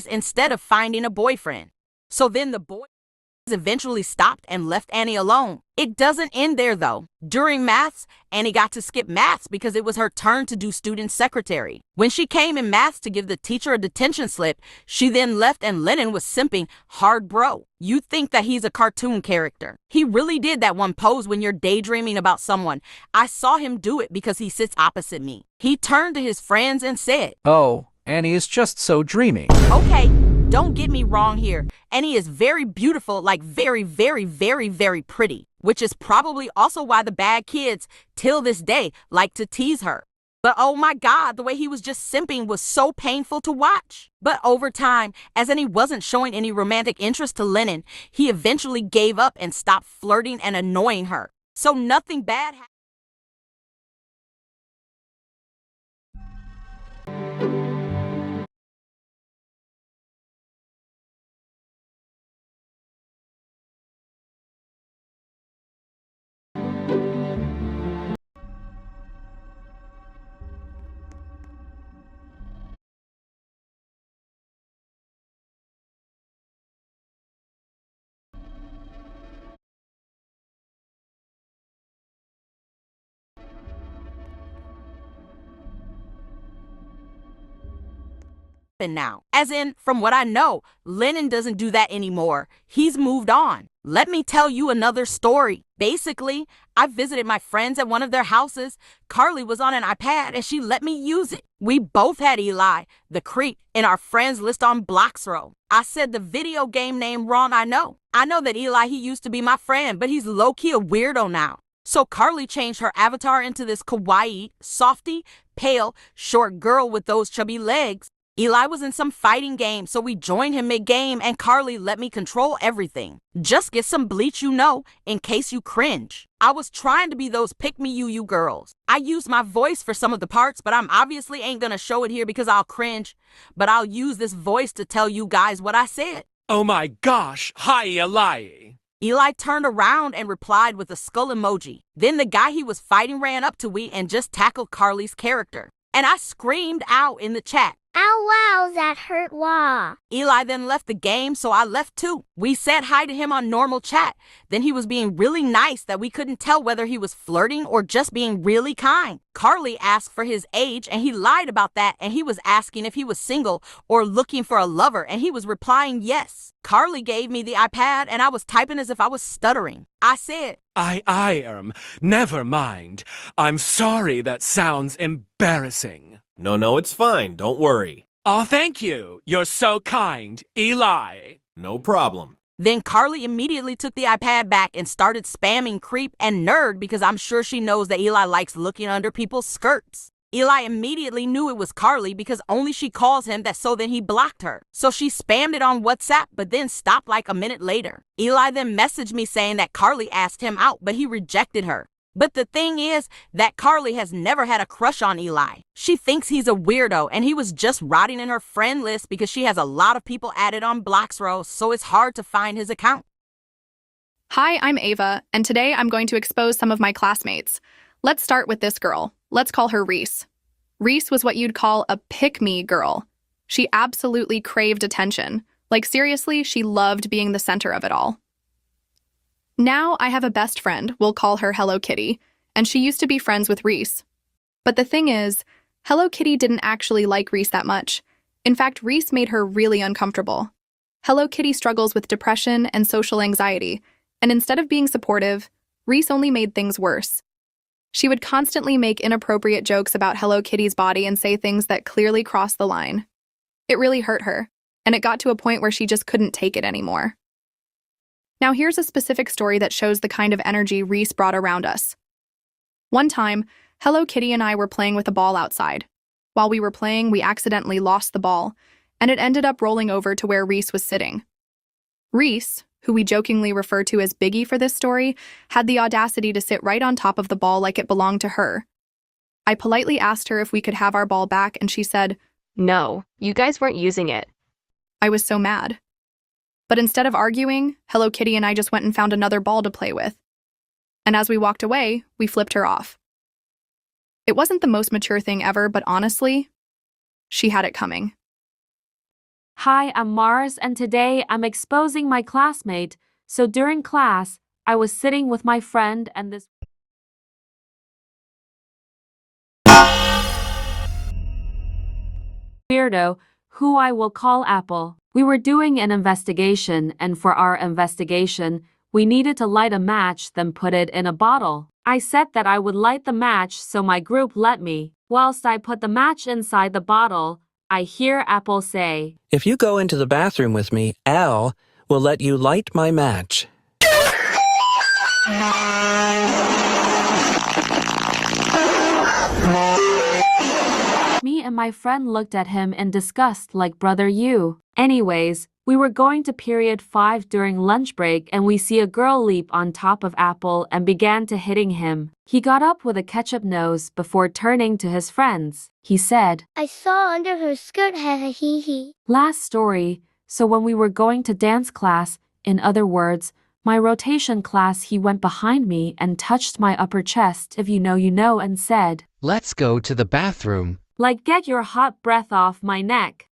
instead of finding a boyfriend. So then the boy eventually stopped and left Annie alone. It doesn't end there though. During maths, Annie got to skip maths because it was her turn to do student secretary. When she came in maths to give the teacher a detention slip, she then left and Lennon was simping hard bro. You'd think that he's a cartoon character. He really did that one pose when you're daydreaming about someone. I saw him do it because he sits opposite me. He turned to his friends and said, "Oh, Annie is just so dreamy." Okay, don't get me wrong here. Annie is very beautiful, like very, very, very, very pretty, which is probably also why the bad kids, till this day, like to tease her. But oh my God, the way he was just simping was so painful to watch. But over time, as Annie wasn't showing any romantic interest to Lennon, he eventually gave up and stopped flirting and annoying her. So nothing bad happened. Now. As in, from what I know, Lennon doesn't do that anymore. He's moved on. Let me tell you another story. Basically, I visited my friends at one of their houses. Carly was on an iPad and she let me use it. We both had Eli, the creep, in our friends list on Bloxrow. I said the video game name wrong, I know. I know that Eli, he used to be my friend, but he's low-key a weirdo now. So Carly changed her avatar into this kawaii, softy, pale, short girl with those chubby legs. Eli was in some fighting game, so we joined him mid-game and Carly let me control everything. Just get some bleach, you know, in case you cringe. I was trying to be those pick-me-you girls. I used my voice for some of the parts, but I'm obviously ain't gonna show it here because I'll cringe. But I'll use this voice to tell you guys what I said. Oh my gosh, hi Eli. Eli turned around and replied with a skull emoji. Then the guy he was fighting ran up to we and just tackled Carly's character. And I screamed out in the chat, "Ow wow, that hurt wah." Eli then left the game, so I left too. We said hi to him on normal chat. Then he was being really nice that we couldn't tell whether he was flirting or just being really kind. Carly asked for his age and he lied about that and he was asking if he was single or looking for a lover and he was replying yes. Carly gave me the iPad and I was typing as if I was stuttering. I said, Never mind. I'm sorry that sounds embarrassing. No, it's fine. Don't worry. Oh, thank you. You're so kind, Eli. No problem. Then Carly immediately took the iPad back and started spamming creep and nerd because I'm sure she knows that Eli likes looking under people's skirts. Eli immediately knew it was Carly because only she calls him that, so then he blocked her. So she spammed it on WhatsApp but then stopped like a minute later. Eli then messaged me saying that Carly asked him out but he rejected her. But the thing is that Carly has never had a crush on Eli. She thinks he's a weirdo and he was just rotting in her friend list because she has a lot of people added on Bloxrow, so it's hard to find his account. Hi, I'm Ava, and today I'm going to expose some of my classmates. Let's start with this girl. Let's call her Reese. Reese was what you'd call a pick-me girl. She absolutely craved attention. Like seriously, she loved being the center of it all. Now I have a best friend, we'll call her Hello Kitty, and she used to be friends with Reese. But the thing is, Hello Kitty didn't actually like Reese that much. In fact, Reese made her really uncomfortable. Hello Kitty struggles with depression and social anxiety, and instead of being supportive, Reese only made things worse. She would constantly make inappropriate jokes about Hello Kitty's body and say things that clearly crossed the line. It really hurt her, and it got to a point where she just couldn't take it anymore. Now here's a specific story that shows the kind of energy Reese brought around us. One time, Hello Kitty and I were playing with a ball outside. While we were playing, we accidentally lost the ball, and it ended up rolling over to where Reese was sitting. Reese, who we jokingly refer to as Biggie for this story, had the audacity to sit right on top of the ball like it belonged to her. I politely asked her if we could have our ball back, and she said, "No, you guys weren't using it." I was so mad. But instead of arguing, Hello Kitty and I just went and found another ball to play with. And as we walked away, we flipped her off. It wasn't the most mature thing ever, but honestly, she had it coming. Hi, I'm Mars, and today I'm exposing my classmate. So during class, I was sitting with my friend and this weirdo, who I will call Apple. We were doing an investigation, and for our investigation, we needed to light a match, then put it in a bottle. I said that I would light the match, so my group let me. Whilst I put the match inside the bottle, I hear Apple say, If you go into the bathroom with me, Al will let you light my match. Me and my friend looked at him in disgust like, brother, you. Anyways, we were going to period 5 during lunch break and we see a girl leap on top of Apple and began to hitting him. He got up with a ketchup nose before turning to his friends. He said, I saw under her skirt, ha hee hee. Last story. So when we were going to dance class, in other words, my rotation class, he went behind me and touched my upper chest, if you know, you know, and said, Let's go to the bathroom. like, get your hot breath off my neck.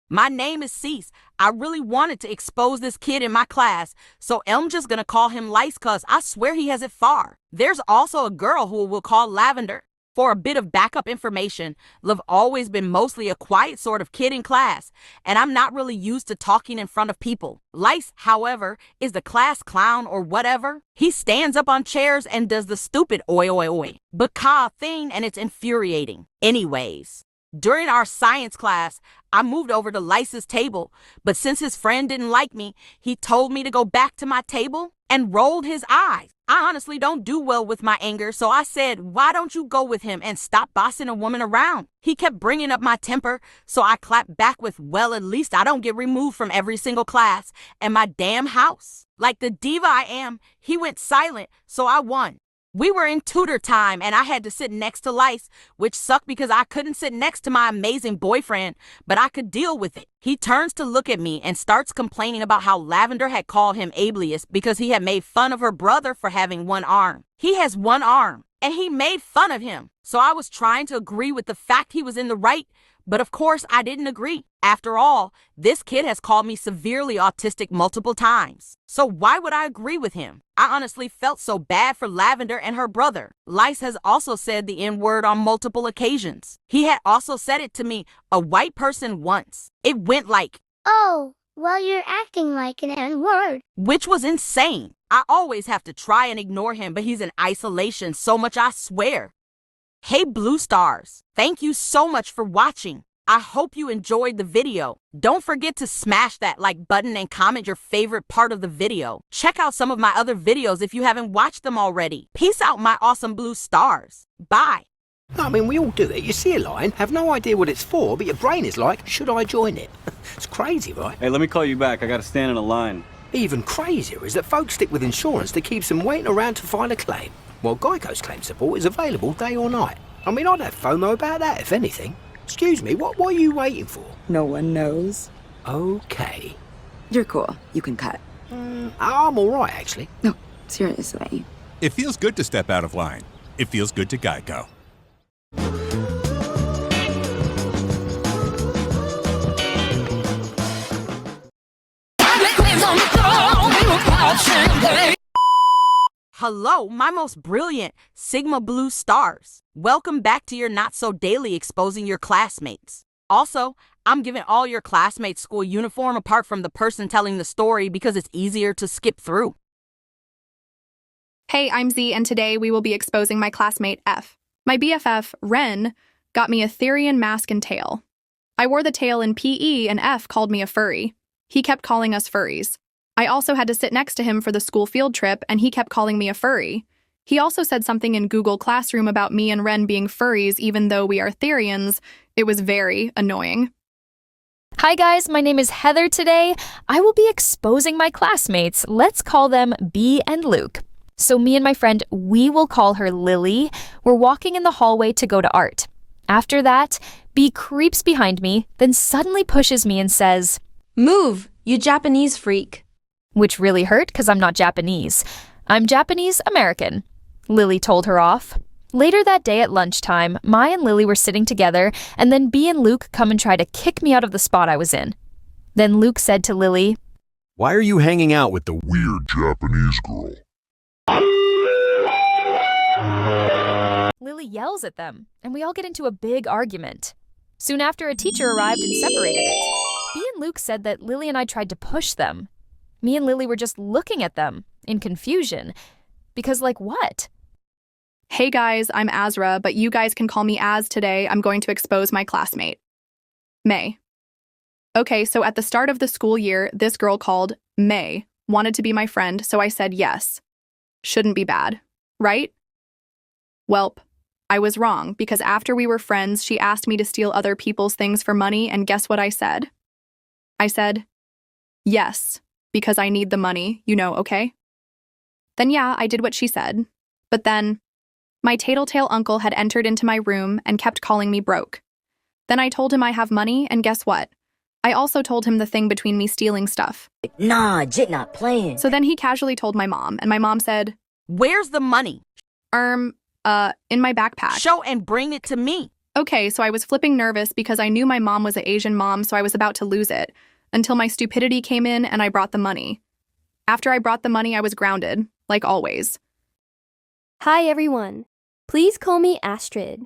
My name is Cease. I really wanted to expose this kid in my class, so I'm just gonna call him Lice cause I swear he has it far. There's also a girl who we'll call Lavender. For a bit of backup information, I've always been mostly a quiet sort of kid in class, and I'm not really used to talking in front of people. Lice, however, is the class clown or whatever. He stands up on chairs and does the stupid oi oi oi baka thing, and it's infuriating. Anyways, during our science class, I moved over to Lice's table, but since his friend didn't like me, he told me to go back to my table and rolled his eyes. I honestly don't do well with my anger, so I said, why don't you go with him and stop bossing a woman around? He kept bringing up my temper, so I clapped back with, well, at least I don't get removed from every single class and my damn house. Like the diva I am, he went silent, so I won. We were in tutor time and I had to sit next to Lice, which sucked because I couldn't sit next to my amazing boyfriend, but I could deal with it. He turns to look at me and starts complaining about how Lavender had called him ableist because he had made fun of her brother for having one arm. He has one arm, and he made fun of him. So I was trying to agree with the fact he was in the right, but of course I didn't agree. After all, this kid has called me severely autistic multiple times. So why would I agree with him? I honestly felt so bad for Lavender and her brother. Lice has also said the N-word on multiple occasions. He had also said it to me, a white person, once. It went like, Oh, well, you're acting like an N-word. which was insane. I always have to try and ignore him, but he's in isolation so much, I swear. Hey Blue Stars, thank you so much for watching. I hope you enjoyed the video. Don't forget to smash that like button and comment your favorite part of the video. Check out some of my other videos if you haven't watched them already. Peace out, my awesome Blue Stars. Bye. I mean, we all do it. You see a line, have no idea what it's for, but your brain is like, should I join it? It's crazy, right? Hey, let me call you back. I gotta stand in a line. Even crazier is that folks stick with insurance that keeps them waiting around to file a claim, while Geico's claim support is available day or night. I mean, I'd have FOMO about that, if anything. Excuse me, what are you waiting for? No one knows. Okay. You're cool. You can cut. I'm alright, actually. No, seriously. It feels good to step out of line. It feels good to Geico. Hello, my most brilliant Sigma Blue Stars. Welcome back to your Not So Daily exposing your classmates. Also, I'm giving all your classmates school uniform apart from the person telling the story because it's easier to skip through. Hey, I'm Z, and today we will be exposing my classmate F. My BFF, Ren, got me a Therian mask and tail. I wore the tail in PE, and F called me a furry. He kept calling us furries. I also had to sit next to him for the school field trip, and he kept calling me a furry. He also said something in Google Classroom about me and Ren being furries even though we are Therians. It was very annoying. Hi guys, my name is Heather today. I will be exposing my classmates. Let's call them B and Luke. So me and my friend, we will call her Lily. We're walking in the hallway to go to art. After that, B creeps behind me, then suddenly pushes me and says, "Move, you Japanese freak." Which really hurt because I'm not Japanese. I'm Japanese American. Lily told her off. Later that day at lunchtime, Mai and Lily were sitting together, and then Bea and Luke come and try to kick me out of the spot I was in. Then Luke said to Lily, Why are you hanging out with the weird Japanese girl? Lily yells at them, and we all get into a big argument. Soon after, a teacher arrived and separated it. Bea and Luke said that Lily and I tried to push them. Me and Lily were just looking at them, in confusion. Because, like, what? Hey guys, I'm Azra, but you guys can call me Az today. I'm going to expose my classmate. May. Okay, so at the start of the school year, this girl called May wanted to be my friend, so I said yes. Shouldn't be bad, right? Welp, I was wrong, because after we were friends, she asked me to steal other people's things for money, and guess what I said? I said, yes, because I need the money, okay? Then yeah, I did what she said. But then, my tattletale uncle had entered into my room and kept calling me broke. Then I told him I have money, and guess what? I also told him the thing between me stealing stuff. Nah, Jit not playing. So then he casually told my mom, and my mom said, Where's the money? In my backpack. Show and bring it to me. Okay, so I was flipping nervous because I knew my mom was an Asian mom, so I was about to lose it, until my stupidity came in and I brought the money. After I brought the money, I was grounded, like always. Hi everyone, please call me Astrid.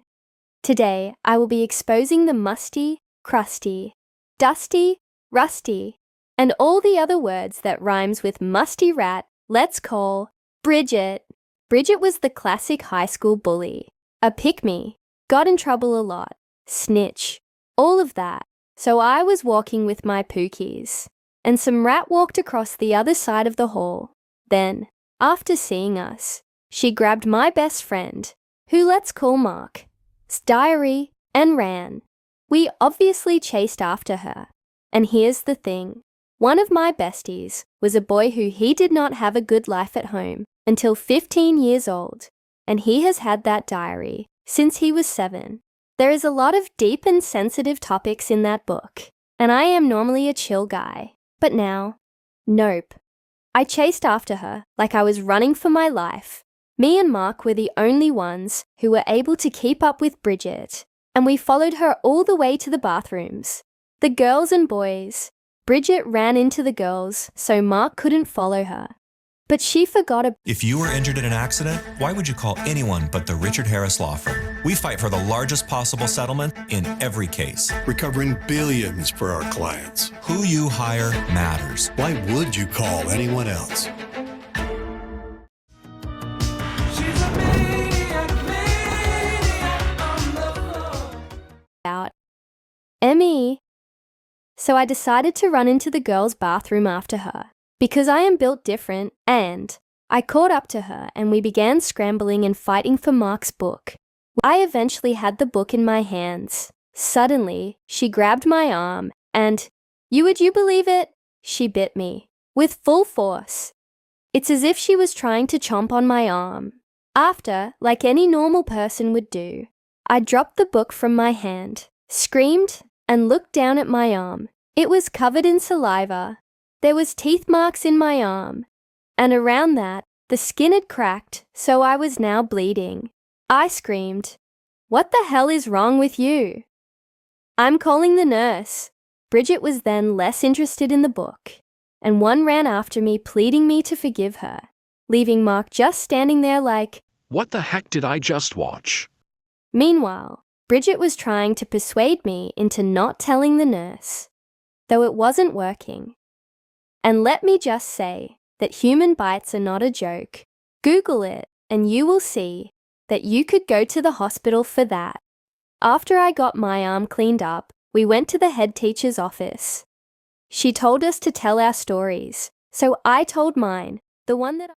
Today, I will be exposing the musty, crusty, dusty, rusty, and all the other words that rhymes with musty rat. Let's call Bridget. Bridget was the classic high school bully, a pick-me, got in trouble a lot, snitch, all of that. So I was walking with my pookies, and some rat walked across the other side of the hall. Then, after seeing us, she grabbed my best friend, who let's call Mark's diary, and ran. We obviously chased after her. And here's the thing. One of my besties was a boy who he did not have a good life at home until 15 years old, and he has had that diary since he was 7. There is a lot of deep and sensitive topics in that book, and I am normally a chill guy. But now, nope. I chased after her like I was running for my life. Me and Mark were the only ones who were able to keep up with Bridget, and we followed her all the way to the bathrooms. The girls and boys. Bridget ran into the girls, so Mark couldn't follow her. But she forgot a... If you were injured in an accident, why would you call anyone but the Richard Harris Law Firm? We fight for the largest possible settlement in every case. Recovering billions for our clients. Who you hire matters. Why would you call anyone else? Out. Emmy. So I decided to run into the girls' bathroom after her, because I am built different, and I caught up to her and we began scrambling and fighting for Mark's book. I eventually had the book in my hands. Suddenly, she grabbed my arm and, would you believe it? She bit me, with full force. It's as if she was trying to chomp on my arm. After, like any normal person would do, I dropped the book from my hand, screamed, and looked down at my arm. It was covered in saliva. There was teeth marks in my arm, and around that, the skin had cracked, so I was now bleeding. I screamed, "What the hell is wrong with you? I'm calling the nurse." Bridget was then less interested in the book, and one ran after me pleading me to forgive her, leaving Mark just standing there like, "What the heck did I just watch?" Meanwhile, Bridget was trying to persuade me into not telling the nurse, though it wasn't working. And let me just say that human bites are not a joke. Google it and you will see that you could go to the hospital for that. After I got my arm cleaned up, we went to the head teacher's office. She told us to tell our stories, so I told mine, the one that